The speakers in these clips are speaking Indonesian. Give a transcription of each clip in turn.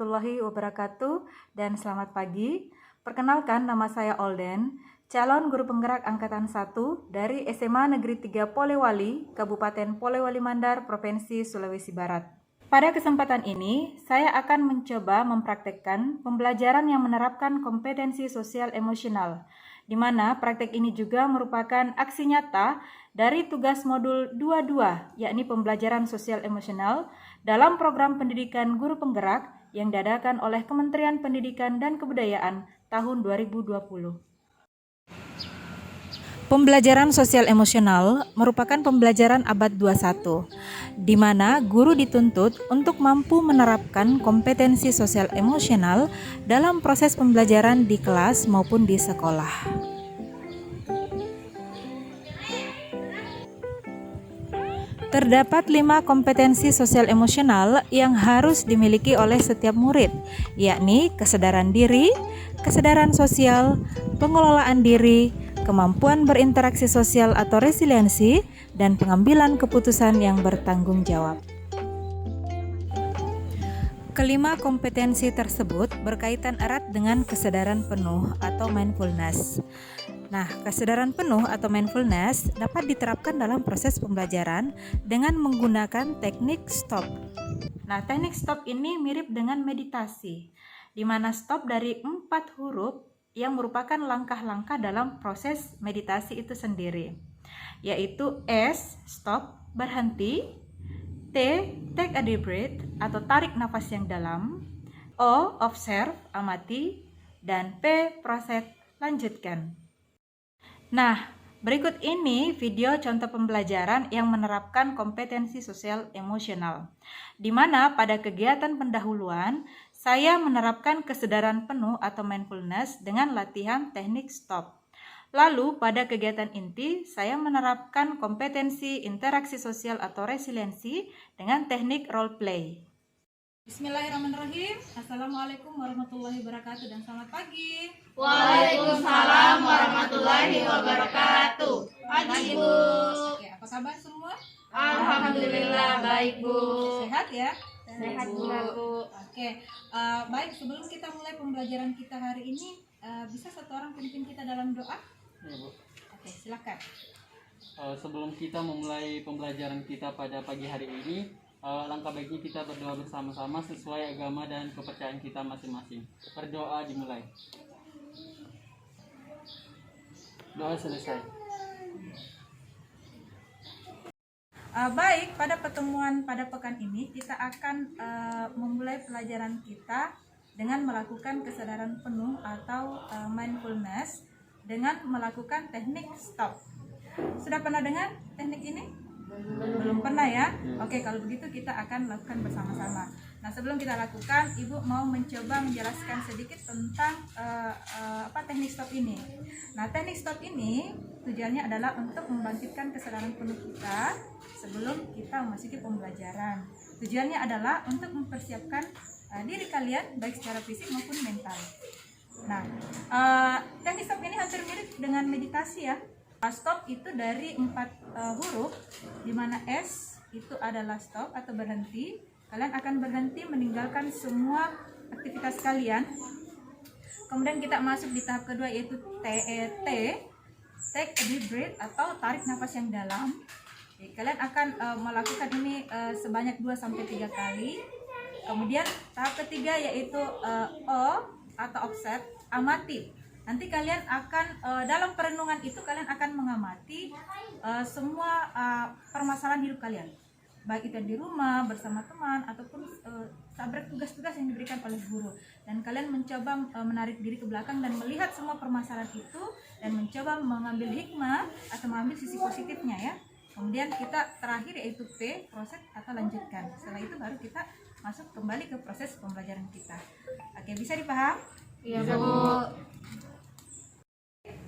warahmatullahi wabarakatuh dan selamat pagi. Perkenalkan, nama saya Olden, calon guru penggerak angkatan 1 dari SMA Negeri 3 Polewali, Kabupaten Polewali Mandar, Provinsi Sulawesi Barat. Pada kesempatan ini, saya akan mencoba mempraktekkan pembelajaran yang menerapkan kompetensi sosial emosional, di mana praktek ini juga merupakan aksi nyata dari tugas modul 22, yakni pembelajaran sosial emosional dalam program pendidikan guru penggerak yang diadakan oleh Kementerian Pendidikan dan Kebudayaan tahun 2020. Pembelajaran sosial emosional merupakan pembelajaran abad 21, di mana guru dituntut untuk mampu menerapkan kompetensi sosial emosional dalam proses pembelajaran di kelas maupun di sekolah. Terdapat 5 kompetensi sosial emosional yang harus dimiliki oleh setiap murid, yakni kesadaran diri, kesadaran sosial, pengelolaan diri, kemampuan berinteraksi sosial atau resiliensi, dan pengambilan keputusan yang bertanggung jawab. Kelima kompetensi tersebut berkaitan erat dengan kesadaran penuh atau mindfulness. Nah, kesadaran penuh atau mindfulness dapat diterapkan dalam proses pembelajaran dengan menggunakan teknik stop. Nah, teknik stop ini mirip dengan meditasi, di mana stop dari 4 huruf yang merupakan langkah-langkah dalam proses meditasi itu sendiri, yaitu S, stop, berhenti, T, take a deep breath atau tarik nafas yang dalam, O, observe, amati, dan P, proses, lanjutkan. Nah, berikut ini video contoh pembelajaran yang menerapkan kompetensi sosial emosional, di mana pada kegiatan pendahuluan saya menerapkan kesadaran penuh atau mindfulness dengan latihan teknik stop. Lalu pada kegiatan inti saya menerapkan kompetensi interaksi sosial atau resiliensi dengan teknik role play. Bismillahirrahmanirrahim. Assalamualaikum warahmatullahi wabarakatuh dan selamat pagi. Waalaikumsalam warahmatullahi wabarakatuh. Pagi, Bu. Oke, apa kabar semua? Alhamdulillah baik, Bu. Sehat ya? Sehat, Bu. Oke, baik, sebelum kita mulai pembelajaran kita hari ini, bisa satu orang pimpin kita dalam doa? Ya, Bu. Oke, silakan. Sebelum kita memulai pembelajaran kita pada pagi hari ini, langkah baiknya kita berdoa bersama-sama sesuai agama dan kepercayaan kita masing-masing. Berdoa dimulai. Doa selesai. Baik, pada pertemuan pada pekan ini kita akan memulai pelajaran kita dengan melakukan kesadaran penuh atau mindfulness dengan melakukan teknik stop. Sudah pernah dengar teknik ini? Belum pernah ya? Oke, kalau begitu kita akan lakukan bersama-sama. Nah, sebelum kita lakukan, Ibu mau mencoba menjelaskan sedikit tentang teknik stop ini. Nah, teknik stop ini tujuannya adalah untuk membangkitkan kesadaran penuh kita sebelum kita memasuki pembelajaran. Tujuannya adalah untuk mempersiapkan diri kalian baik secara fisik maupun mental. Nah, teknik stop ini hampir mirip dengan meditasi ya. Stop itu dari 4 huruf, di mana S itu adalah stop atau berhenti. Kalian akan berhenti meninggalkan semua aktivitas kalian. Kemudian kita masuk di tahap kedua yaitu T, take a deep breath atau tarik nafas yang dalam. Oke, kalian akan melakukan ini sebanyak 2-3 kali. Kemudian tahap ketiga yaitu O atau observe, amati. Nanti kalian akan dalam perenungan itu kalian akan mengamati semua permasalahan hidup kalian, baik itu di rumah bersama teman ataupun saat tugas-tugas yang diberikan oleh guru, dan kalian mencoba menarik diri ke belakang dan melihat semua permasalahan itu dan mencoba mengambil hikmah atau mengambil sisi positifnya ya. Kemudian kita terakhir yaitu P, proses atau lanjutkan. Setelah itu baru kita masuk kembali ke proses pembelajaran kita. Oke, bisa dipaham? Iya, Bu.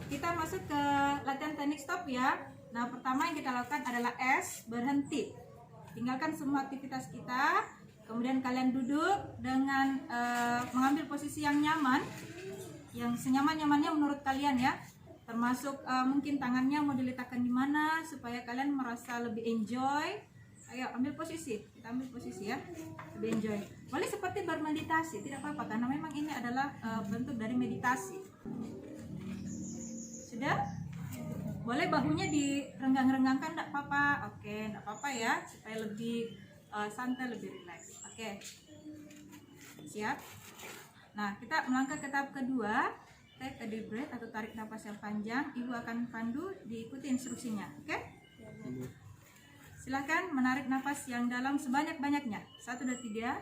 Kita masuk ke latihan teknik stop ya. Nah, pertama yang kita lakukan adalah S, berhenti. Tinggalkan semua aktivitas kita. Kemudian kalian duduk dengan mengambil posisi yang nyaman, yang senyaman-nyamannya menurut kalian ya. Termasuk mungkin tangannya mau diletakkan di mana supaya kalian merasa lebih enjoy. Ayo ambil posisi, kita ambil posisi ya, lebih enjoy. Boleh seperti bermeditasi, tidak apa-apa karena memang ini adalah bentuk dari meditasi. Sudah? Boleh bahunya direnggang-renggangkan, tidak apa-apa. Oke, tidak apa-apa ya, supaya lebih santai, lebih rileks. Oke, siap. Nah, kita melangkah ke tahap kedua. Take a deep breath atau tarik nafas yang panjang. Ibu akan pandu, diikuti instruksinya. Oke? Silahkan menarik nafas yang dalam sebanyak-banyaknya. 1, 2, 3.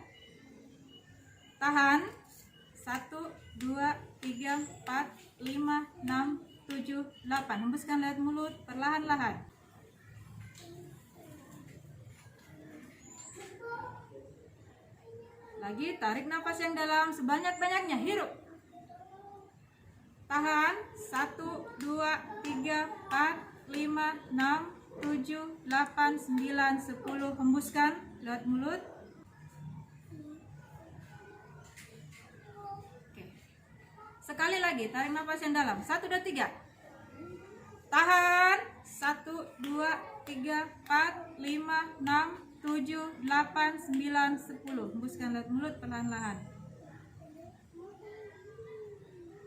Tahan. 1, 2, 3, 4, 5, 6, 7, 8. Hembuskan lewat mulut perlahan-lahan. Lagi tarik nafas yang dalam sebanyak-banyaknya. Hirup. Tahan. 1, 2, 3, 4, 5, 6, 7, 8, 9, 10. Hembuskan lewat mulut. Oke. Sekali lagi tarik nafas yang dalam. 1, 2, 3. Tahan. 1, 2, 3, 4, 5, 6, 7, 8, 9, 10. Hembuskan lewat mulut perlahan-lahan.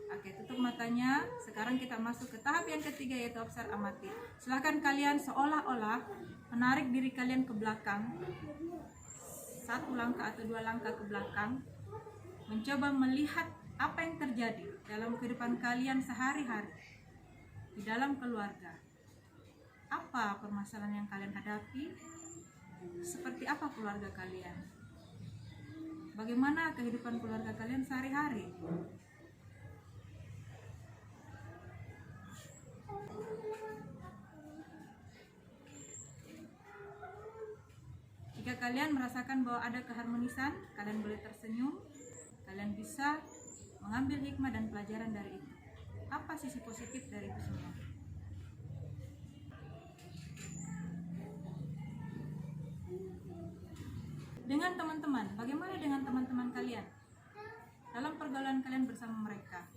Oke, tutup matanya. Sekarang kita masuk ke tahap yang ketiga, yaitu observe amati. Silahkan kalian seolah-olah menarik diri kalian ke belakang, 1 langkah atau 2 langkah ke belakang, mencoba melihat apa yang terjadi dalam kehidupan kalian sehari-hari, di dalam keluarga. Apa permasalahan yang kalian hadapi? Seperti apa keluarga kalian? Bagaimana kehidupan keluarga kalian sehari-hari? Jika kalian merasakan bahwa ada keharmonisan, kalian boleh tersenyum. Kalian bisa mengambil hikmah dan pelajaran dari itu. Apa sisi positif dari itu semua? Dengan teman-teman, bagaimana dengan teman-teman kalian? Dalam pergaulan kalian bersama mereka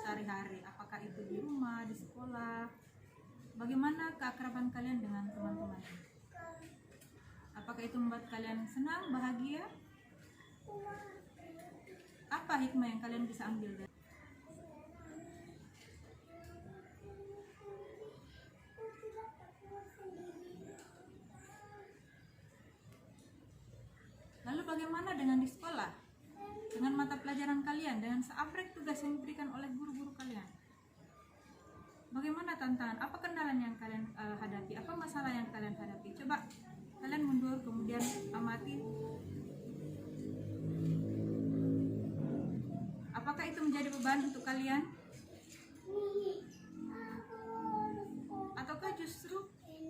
sehari-hari, apakah itu di rumah, di sekolah? Bagaimana keakraban kalian dengan teman-teman? Apakah itu membuat kalian senang, bahagia? Apa hikmah yang kalian bisa ambil dari? Lalu bagaimana dengan di sekolah? Dengan mata pelajaran kalian, dengan seaprek tugas yang diberikan oleh guru-guru kalian? Bagaimana tantangan? Apa kendala yang kalian hadapi? Apa masalah yang kalian hadapi? Coba kalian mundur, kemudian amati. Apakah itu menjadi beban untuk kalian? Ataukah justru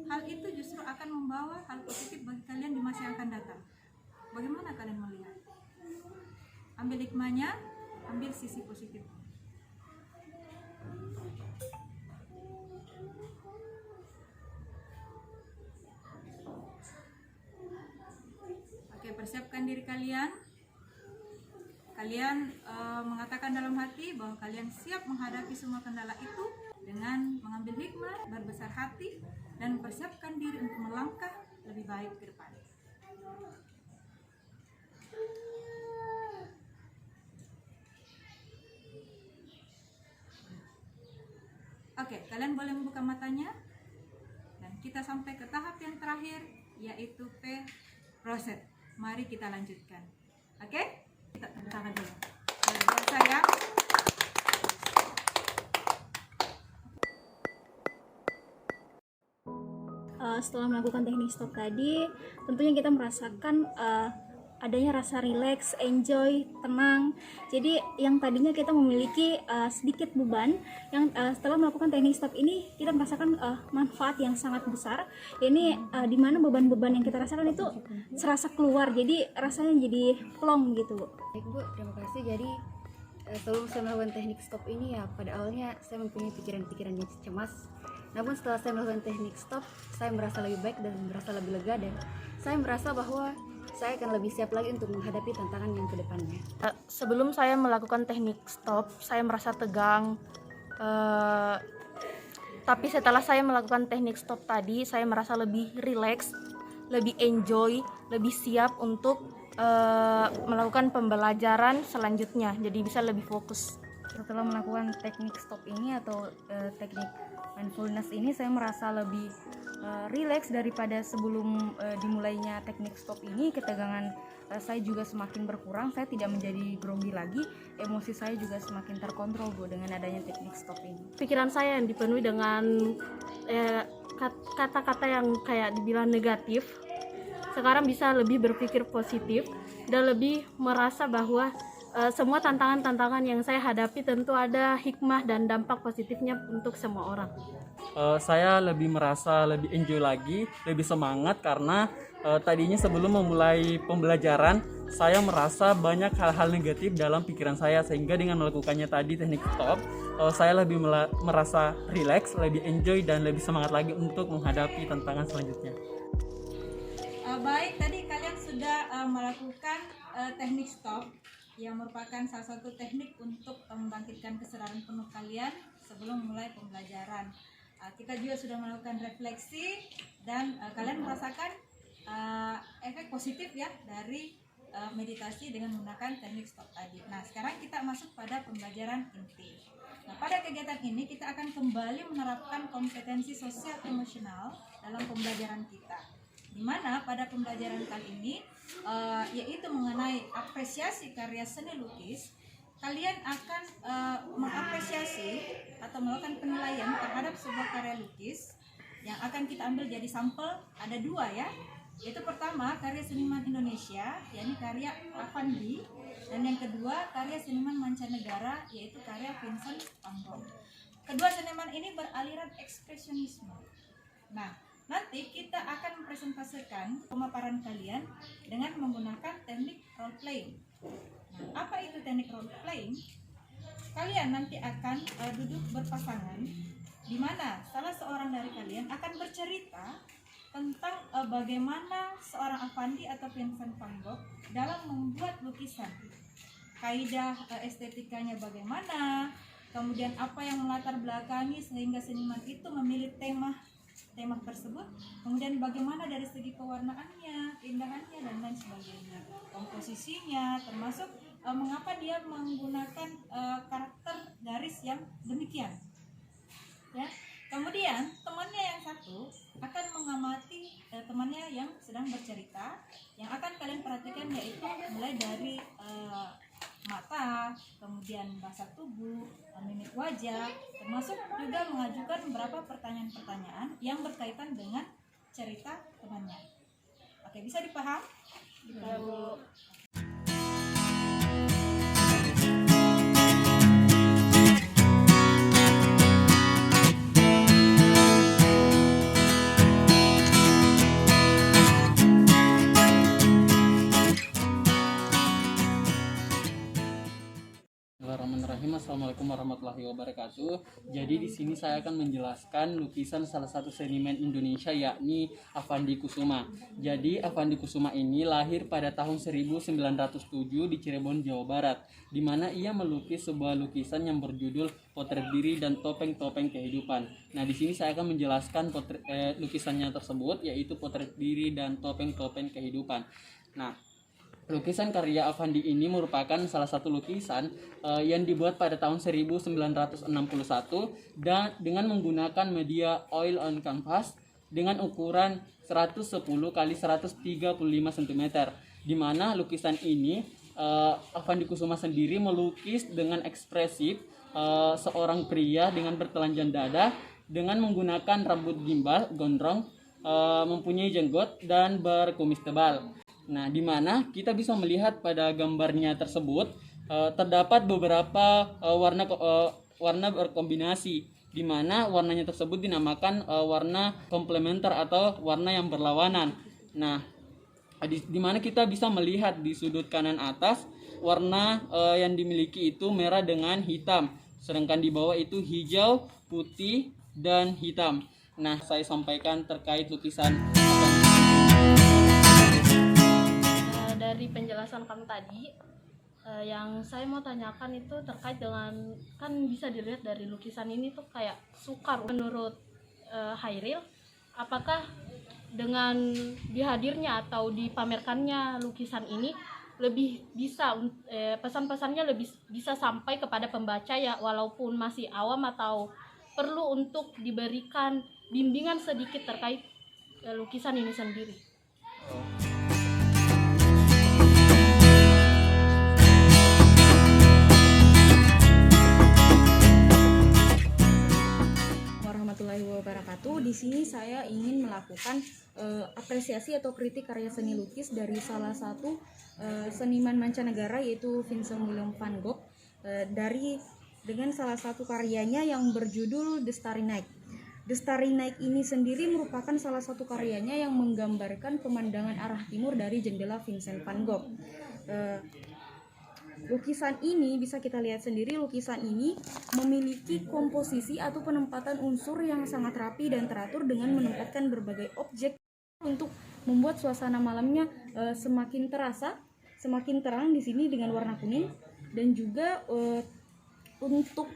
hal itu justru akan membawa hal positif bagi kalian di masa yang akan datang? Bagaimana kalian melihat? Ambil hikmahnya, ambil sisi positif. Oke, persiapkan diri kalian. Kalian mengatakan dalam hati bahwa kalian siap menghadapi semua kendala itu dengan mengambil hikmah, berbesar hati, dan mempersiapkan diri untuk melangkah lebih baik ke depan. Oke, kalian boleh membuka matanya. Dan kita sampai ke tahap yang terakhir, yaitu P, proses. Mari kita lanjutkan. Oke? Kita tepuk tangan dulu. Luar biasa ya. Setelah melakukan teknik stop tadi, tentunya kita merasakan adanya rasa rileks, enjoy, tenang. Jadi yang tadinya kita memiliki sedikit beban, yang setelah melakukan teknik stop ini kita merasakan manfaat yang sangat besar. Ini di mana beban-beban yang kita rasakan itu serasa keluar, jadi rasanya jadi plong gitu, Bu. Baik Bu, terima kasih. Jadi sebelum saya melakukan teknik stop ini ya, pada awalnya saya mempunyai pikiran-pikiran yang cemas. Namun setelah saya melakukan teknik stop, saya merasa lebih baik dan merasa lebih lega, dan saya merasa bahwa saya akan lebih siap lagi untuk menghadapi tantangan yang kedepannya. Sebelum saya melakukan teknik stop, saya merasa tegang. Tapi setelah saya melakukan teknik stop tadi, saya merasa lebih rileks, lebih enjoy, lebih siap untuk melakukan pembelajaran selanjutnya. Jadi bisa lebih fokus. Setelah melakukan teknik stop ini atau teknik mindfulness ini, saya merasa lebih rileks daripada sebelum dimulainya teknik stop ini. Ketegangan saya juga semakin berkurang, saya tidak menjadi grogi lagi, emosi saya juga semakin terkontrol Bu dengan adanya teknik stop ini. Pikiran saya yang dipenuhi dengan kata-kata yang kayak dibilang negatif, sekarang bisa lebih berpikir positif dan lebih merasa bahwa semua tantangan-tantangan yang saya hadapi tentu ada hikmah dan dampak positifnya untuk semua orang. Saya lebih merasa lebih enjoy lagi, lebih semangat karena tadinya sebelum memulai pembelajaran saya merasa banyak hal-hal negatif dalam pikiran saya, sehingga dengan melakukannya tadi teknik stop, saya lebih merasa rileks, lebih enjoy dan lebih semangat lagi untuk menghadapi tantangan selanjutnya. Baik, tadi kalian sudah melakukan teknik stop yang merupakan salah satu teknik untuk membangkitkan kesadaran penuh kalian sebelum mulai pembelajaran. Kita juga sudah melakukan refleksi dan kalian merasakan efek positif ya dari meditasi dengan menggunakan teknik stop tadi. Nah, sekarang kita masuk pada pembelajaran inti. Nah, pada kegiatan ini kita akan kembali menerapkan kompetensi sosial emosional dalam pembelajaran kita. Di mana pada pembelajaran kali ini yaitu mengenai apresiasi karya seni lukis, kalian akan mengapresiasi atau melakukan penilaian terhadap sebuah karya lukis yang akan kita ambil jadi sampel. Ada dua ya, yaitu pertama karya seniman Indonesia, yakni karya Avandi, dan yang kedua karya seniman mancanegara, yaitu karya Vincent van Gogh. Kedua seniman ini beraliran ekspresionisme. Nah, nanti kita akan mempresentasikan pemaparan kalian dengan menggunakan teknik role playing. Nah, apa itu teknik role playing? Kalian nanti akan duduk berpasangan, di mana salah seorang dari kalian akan bercerita tentang bagaimana seorang Avandi atau Vincent van Gogh dalam membuat lukisan. Kaidah estetikanya bagaimana, kemudian apa yang melatar belakangi sehingga seniman itu memilih tema tersebut, kemudian bagaimana dari segi pewarnaannya, keindahannya dan lain sebagainya, komposisinya, termasuk mengapa dia menggunakan karakter garis yang demikian ya. Kemudian temannya yang satu akan mengamati temannya yang sedang bercerita, yang akan kalian perhatikan yaitu mulai dari mata, kemudian bahasa tubuh, mimik wajah, termasuk juga mengajukan beberapa pertanyaan-pertanyaan yang berkaitan dengan cerita temannya. Oke, bisa dipaham? Bismillahirrahmanirrahim. Assalamualaikum warahmatullahi wabarakatuh. Jadi di sini saya akan menjelaskan lukisan salah satu seniman Indonesia, yakni Avandi Kusuma. Jadi Avandi Kusuma ini lahir pada tahun 1907 di Cirebon, Jawa Barat, di mana ia melukis sebuah lukisan yang berjudul Potret Diri dan Topeng-Topeng Kehidupan. Nah, di sini saya akan menjelaskan lukisannya tersebut, yaitu Potret Diri dan Topeng-Topeng Kehidupan. Nah, lukisan karya Avandi ini merupakan salah satu lukisan yang dibuat pada tahun 1961 dan dengan menggunakan media oil on canvas dengan ukuran 110 x 135 cm, di mana lukisan ini Avandi Kusuma sendiri melukis dengan ekspresif seorang pria dengan bertelanjang dada dengan menggunakan rambut gimbal gondrong, mempunyai jenggot dan berkumis tebal. Nah, di mana kita bisa melihat pada gambarnya tersebut terdapat beberapa warna berkombinasi, di mana warnanya tersebut dinamakan warna komplementer atau warna yang berlawanan. Nah, di mana kita bisa melihat di sudut kanan atas warna yang dimiliki itu merah dengan hitam, sedangkan di bawah itu hijau, putih, dan hitam. Nah, saya sampaikan terkait lukisan. Dari penjelasan kamu tadi, yang saya mau tanyakan itu terkait dengan, kan bisa dilihat dari lukisan ini tuh kayak sukar. Menurut Hairil, apakah dengan dihadirnya atau dipamerkannya lukisan ini lebih bisa pesan-pesannya lebih bisa sampai kepada pembaca ya, walaupun masih awam atau perlu untuk diberikan bimbingan sedikit terkait lukisan ini sendiri. Warahmatullahi wabarakatuh. Di sini saya ingin melakukan apresiasi atau kritik karya seni lukis dari salah satu seniman mancanegara, yaitu Vincent William van Gogh, dengan salah satu karyanya yang berjudul The Starry Night. The Starry Night ini sendiri merupakan salah satu karyanya yang menggambarkan pemandangan arah timur dari jendela Vincent van Gogh. Lukisan ini bisa kita lihat sendiri, lukisan ini memiliki komposisi atau penempatan unsur yang sangat rapi dan teratur dengan menempatkan berbagai objek untuk membuat suasana malamnya semakin terasa, semakin terang di sini dengan warna kuning. Dan juga untuk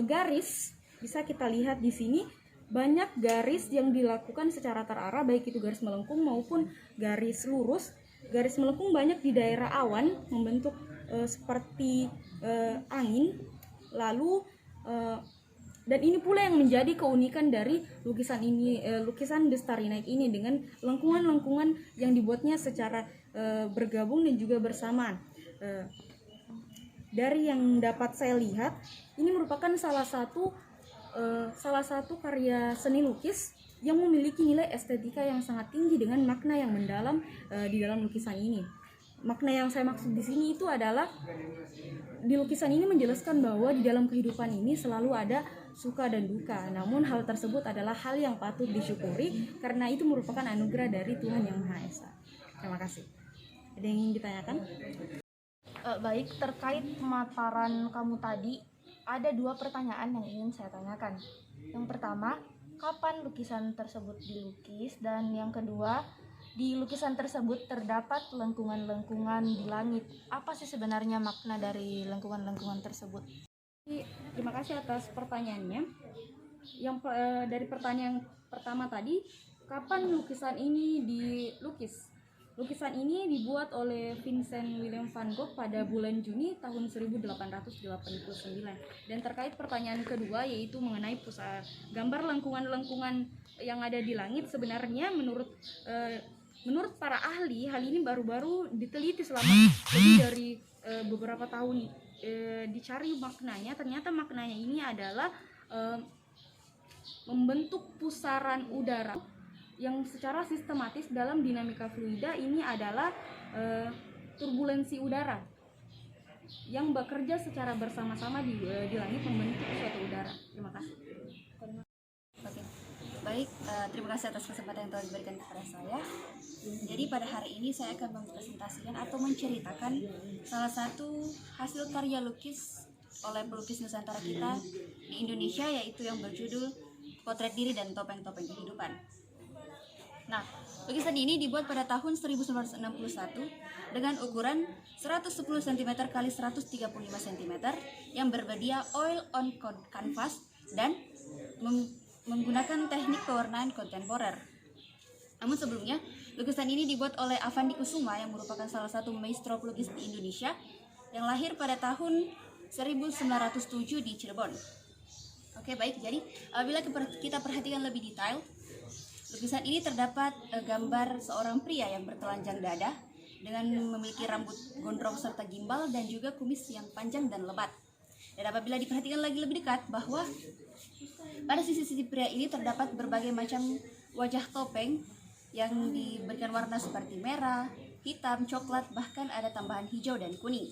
garis bisa kita lihat di sini banyak garis yang dilakukan secara terarah, baik itu garis melengkung maupun garis lurus. Garis melengkung banyak di daerah awan membentuk seperti angin. Lalu dan ini pula yang menjadi keunikan dari lukisan ini, lukisan The Starry Night ini, dengan lengkungan-lengkungan yang dibuatnya secara bergabung dan juga bersamaan. Dari yang dapat saya lihat, ini merupakan salah satu karya seni lukis yang memiliki nilai estetika yang sangat tinggi dengan makna yang mendalam di dalam lukisan ini. Makna yang saya maksud di sini itu adalah di lukisan ini menjelaskan bahwa di dalam kehidupan ini selalu ada suka dan duka. Namun hal tersebut adalah hal yang patut disyukuri karena itu merupakan anugerah dari Tuhan Yang Maha Esa. Terima kasih. Ada yang ingin ditanyakan? Baik, terkait pemaparan kamu tadi, ada 2 pertanyaan yang ingin saya tanyakan. Yang pertama, kapan lukisan tersebut dilukis? Dan yang kedua, di lukisan tersebut terdapat lengkungan-lengkungan di langit. Apa sih sebenarnya makna dari lengkungan-lengkungan tersebut? Terima kasih atas pertanyaannya. Dari pertanyaan pertama tadi, kapan lukisan ini dilukis? Lukisan ini dibuat oleh Vincent William van Gogh pada bulan Juni tahun 1889. Dan terkait pertanyaan kedua, yaitu mengenai gambar lengkungan-lengkungan yang ada di langit, sebenarnya menurut para ahli, hal ini baru-baru diteliti selama lebih dari beberapa tahun. Dicari maknanya, ternyata maknanya ini adalah membentuk pusaran udara yang secara sistematis dalam dinamika fluida. Ini adalah turbulensi udara yang bekerja secara bersama-sama di langit membentuk suatu udara. Terima kasih. Oke. Baik, terima kasih atas kesempatan yang telah diberikan kepada saya. Jadi pada hari ini saya akan mempresentasikan atau menceritakan salah satu hasil karya lukis oleh pelukis Nusantara kita di Indonesia, yaitu yang berjudul Potret Diri dan Topeng-Topeng Kehidupan. Nah, lukisan ini dibuat pada tahun 1961 dengan ukuran 110 cm x 135 cm yang bermedia oil on canvas dan menggunakan teknik pewarnaan kontemporer. Namun sebelumnya, lukisan ini dibuat oleh Avandi Kusuma yang merupakan salah satu maestro pelukis di Indonesia yang lahir pada tahun 1907 di Cirebon. Oke, baik. Jadi, bila kita perhatikan lebih detail, lukisan ini terdapat gambar seorang pria yang bertelanjang dada dengan memiliki rambut gondrong serta gimbal dan juga kumis yang panjang dan lebat. Dan apabila diperhatikan lagi lebih dekat, bahwa pada sisi-sisi pria ini terdapat berbagai macam wajah topeng yang diberikan warna seperti merah, hitam, coklat, bahkan ada tambahan hijau dan kuning.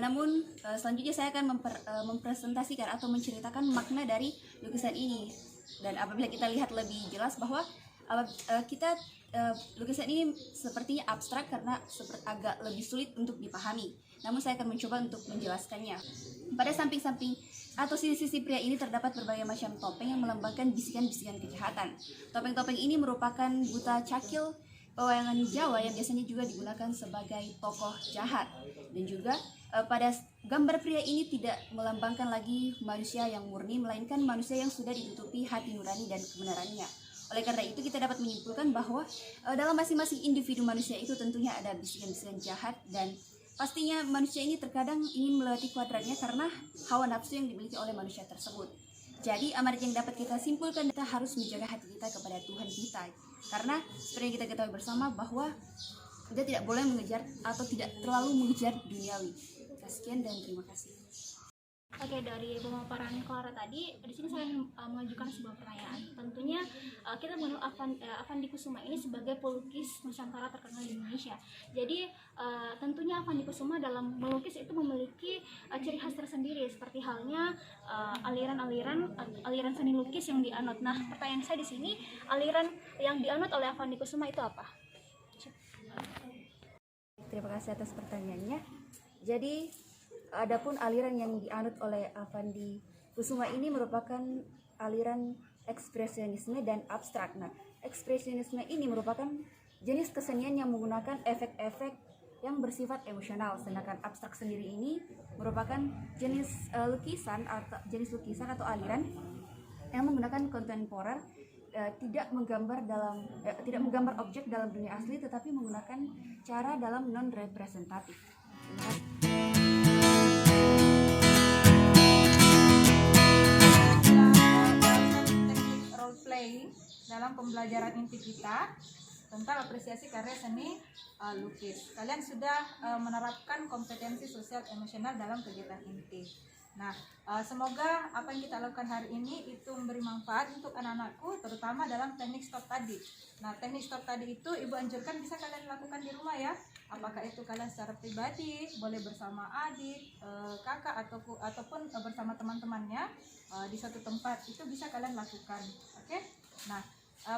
Namun selanjutnya saya akan mempresentasikan atau menceritakan makna dari lukisan ini. Dan apabila kita lihat lebih jelas bahwa lukisan ini sepertinya abstrak karena agak lebih sulit untuk dipahami. Namun saya akan mencoba untuk menjelaskannya. Pada samping-samping atau sisi-sisi pria ini terdapat berbagai macam topeng yang melambangkan bisikan-bisikan kejahatan. Topeng-topeng ini merupakan buta cakil pewayangan Jawa yang biasanya juga digunakan sebagai tokoh jahat. Dan juga pada gambar pria ini tidak melambangkan lagi manusia yang murni, melainkan manusia yang sudah ditutupi hati nurani dan kebenarannya Oleh karena itu kita dapat menyimpulkan bahwa dalam masing-masing individu manusia itu tentunya ada bisikan-bisikan jahat, dan pastinya manusia ini terkadang ingin melewati kuadratnya karena hawa nafsu yang dimiliki oleh manusia tersebut. Jadi amanat yang dapat kita simpulkan, kita harus menjaga hati kita kepada Tuhan kita. Karena seperti yang kita ketahui bersama bahwa kita tidak boleh mengejar atau tidak terlalu mengejar duniawi. Sekian dan terima kasih. Oke, dari pemaparan Clara tadi, di sini saya ingin mengajukan sebuah pertanyaan. Tentunya kita mengenal Avandi Kusuma ini sebagai pelukis Nusantara terkenal di Indonesia. Jadi tentunya Avandi Kusuma dalam melukis itu memiliki ciri khas tersendiri, seperti halnya aliran seni lukis yang dianut. Nah, pertanyaan saya di sini, aliran yang dianut oleh Avandi Kusuma itu apa? Terima kasih atas pertanyaannya. Jadi adapun aliran yang dianut oleh Avandi Kusuma ini merupakan aliran ekspresionisme dan abstrak. Nah, ekspresionisme ini merupakan jenis kesenian yang menggunakan efek-efek yang bersifat emosional, sedangkan abstrak sendiri ini merupakan jenis lukisan atau aliran yang menggunakan kontemporer, tidak menggambar objek dalam dunia asli, tetapi menggunakan cara dalam non representatif. Teknik role playing dalam pembelajaran inti kita tentang apresiasi karya seni lukis. Kalian sudah menerapkan kompetensi sosial emosional dalam kegiatan inti. Nah, semoga apa yang kita lakukan hari ini itu memberi manfaat untuk anak-anakku, terutama dalam teknik stop tadi. Nah, teknik stop tadi itu Ibu anjurkan bisa kalian lakukan di rumah ya. Apakah itu kalian secara pribadi, boleh bersama adik, kakak, ataupun bersama teman-temannya di suatu tempat, itu bisa kalian lakukan. Oke? Nah,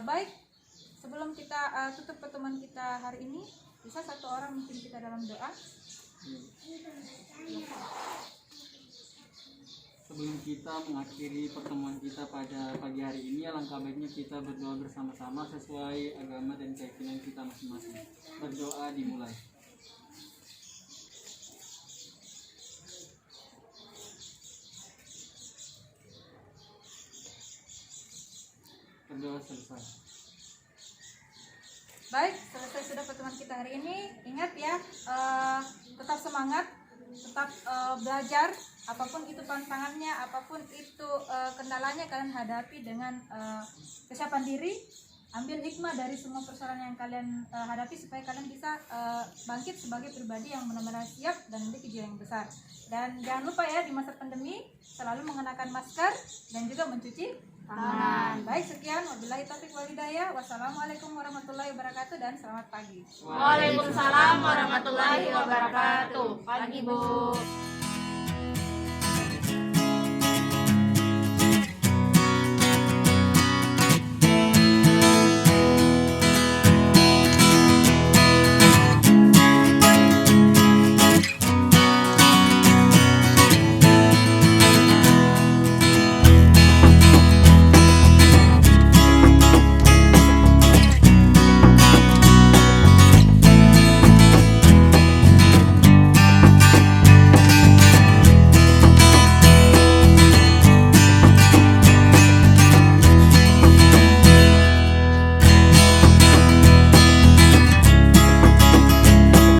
baik, sebelum kita tutup pertemuan kita hari ini, bisa satu orang mungkin kita dalam doa. Sebelum kita mengakhiri pertemuan kita pada pagi hari ini, alangkah baiknya kita berdoa bersama-sama sesuai agama dan keyakinan kita masing-masing. Berdoa dimulai. Berdoa selesai. Baik, selesai sudah pertemuan kita hari ini. Ingat ya, tetap semangat, tetap belajar. Apapun itu tantangannya, apapun itu kendalanya, kalian hadapi dengan kesiapan diri. Ambil hikmah dari semua persoalan yang kalian hadapi supaya kalian bisa bangkit sebagai pribadi yang benar-benar siap dan memiliki jiwa yang besar. Dan jangan lupa ya, di masa pandemi selalu mengenakan masker dan juga mencuci tangan. Baik, sekian. Wabillahi taufiq wal hidayah. Wassalamualaikum warahmatullahi wabarakatuh dan selamat pagi. Waalaikumsalam warahmatullahi wabarakatuh. Pagi, Bu.